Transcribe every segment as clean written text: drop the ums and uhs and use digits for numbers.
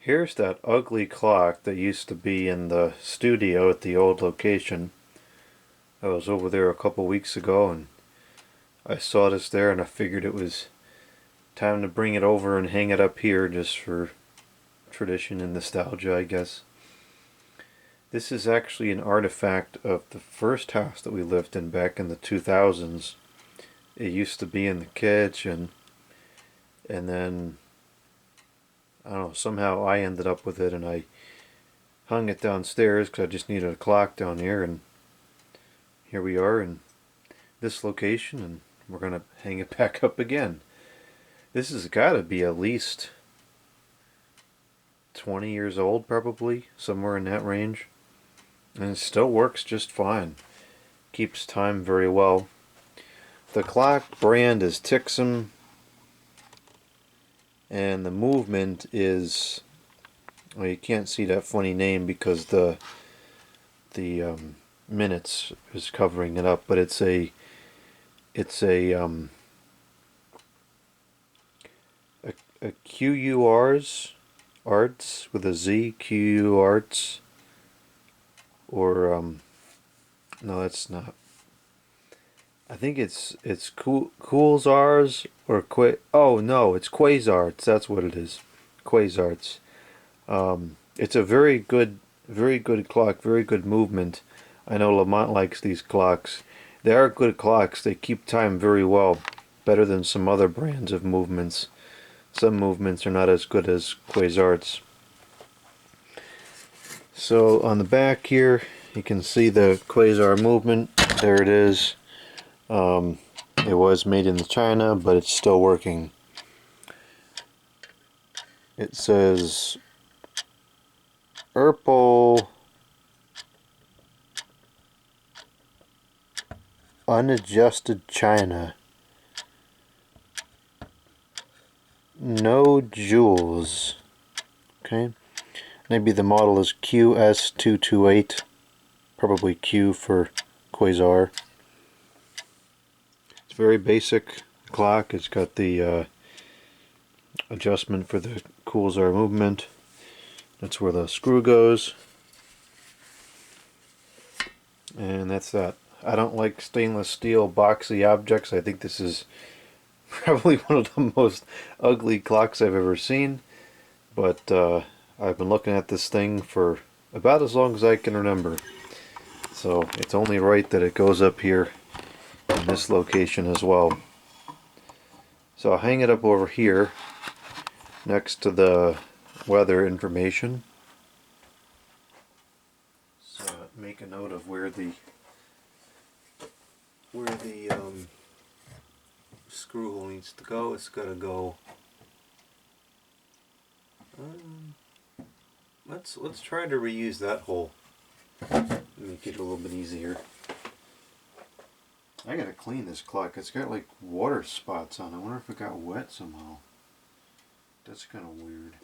Here's that ugly clock that used to be in the studio at the old location. I was over there a couple weeks ago and I saw this there and I figured it was time to bring it over and hang it up here just for tradition and nostalgia, I guess. This is actually an artifact of the first house that we lived in back in the 2000s. It used to be in the kitchen, and then I don't know, somehow I ended up with it and I hung it downstairs because I just needed a clock down here, and here we are in this location and we're gonna hang it back up again. This has got to be at least 20 years old, probably, somewhere in that range. And it still works just fine. Keeps time very well. The clock brand is Tixum, and the movement is, well, you can't see that funny name because the minutes is covering it up, but it's a QURs arts with a Z, QU arts, or no, that's not. I think it's Quazars or oh no, it's Quazarts. That's what it is. Quazarts. It's a very good clock, very good movement. I know Lamont likes these clocks. They are good clocks. They keep time very well, better than some other brands of movements. Some movements are not as good as Quazarts. So on the back here, you can see the Quazar movement. There it is. It was made in China, but it's still working. It says Purple Unadjusted China. No jewels. Okay. Maybe the model is QS228. Probably Q for Quazar. It's very basic clock. It's got the adjustment for the Quazar movement. That's where the screw goes. And that's that. I don't like stainless steel boxy objects. I think this is probably one of the most ugly clocks I've ever seen. But I've been looking at this thing for about as long as I can remember. So it's only right that it goes up here in this location as well. So I'll hang it up over here next to the weather information. So make a note of where the screw hole needs to go. It's got to go. Let's try to reuse that hole. Make it a little bit easier. I gotta clean this clock. It's got like water spots on it. I wonder if it got wet somehow. That's kind of weird.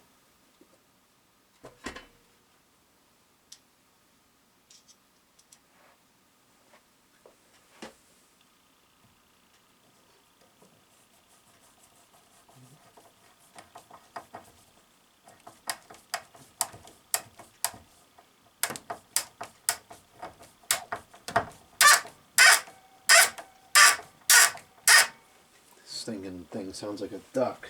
Stinging thing sounds like a duck.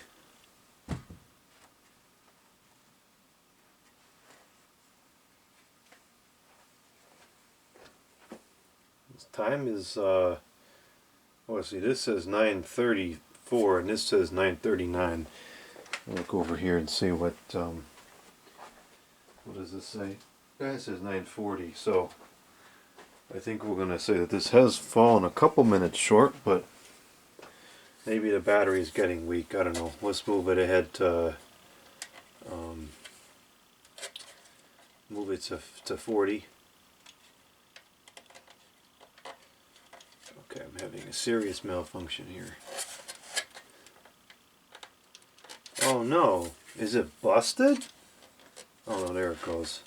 This time is oh, see, this says 9:34 and this says 9:39. Look over here and see what does this say? It says 9:40. So I think we're gonna say that this has fallen a couple minutes short, but maybe the battery's getting weak. I don't know. Let's move it ahead to move it to 40. Okay, I'm having a serious malfunction here. Oh no, is it busted? Oh no, there it goes.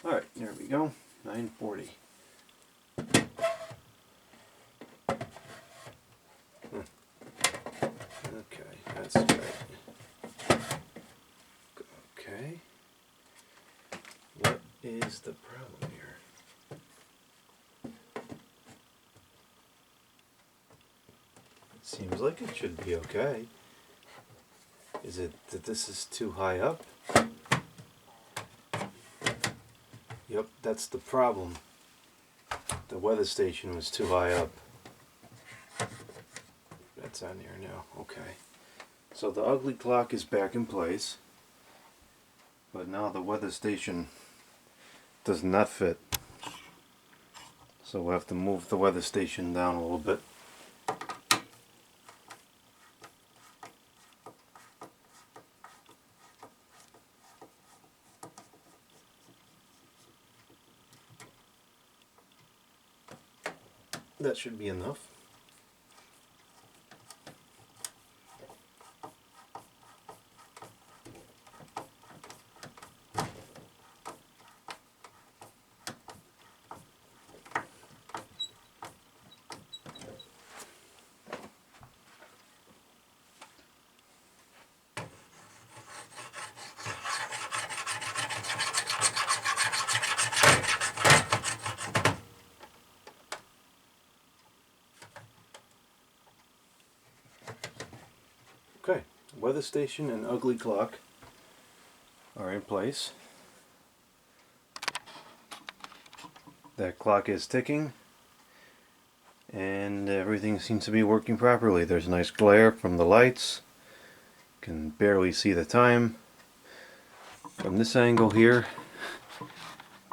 Alright, there we go. 9:40. Okay, that's right. is the problem here? It seems like it should be okay. Is it that this is too high up? Yep, that's the problem. The weather station was too high up. That's on there now. Okay. So the ugly clock is back in place. But now the weather station does not fit. So we'll have to move the weather station down a little bit. That should be enough. Okay, weather station and ugly clock are in place. That clock is ticking and everything seems to be working properly. There's nice glare from the lights. Can barely see the time from this angle here,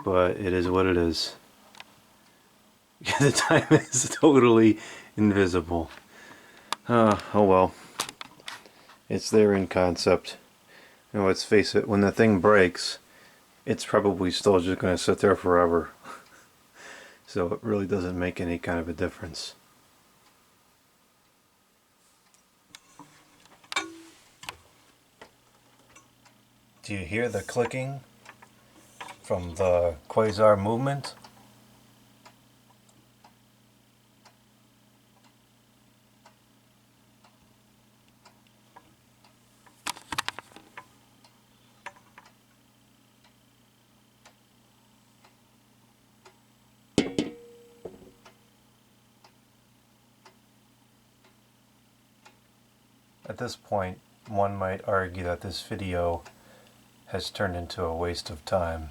but it is what it is. The time is totally invisible. Oh well. It's there in concept. And let's face it, when the thing breaks, it's probably still just going to sit there forever. So it really doesn't make any kind of a difference. Do you hear the clicking from the Quazar movement? At this point, one might argue that this video has turned into a waste of time.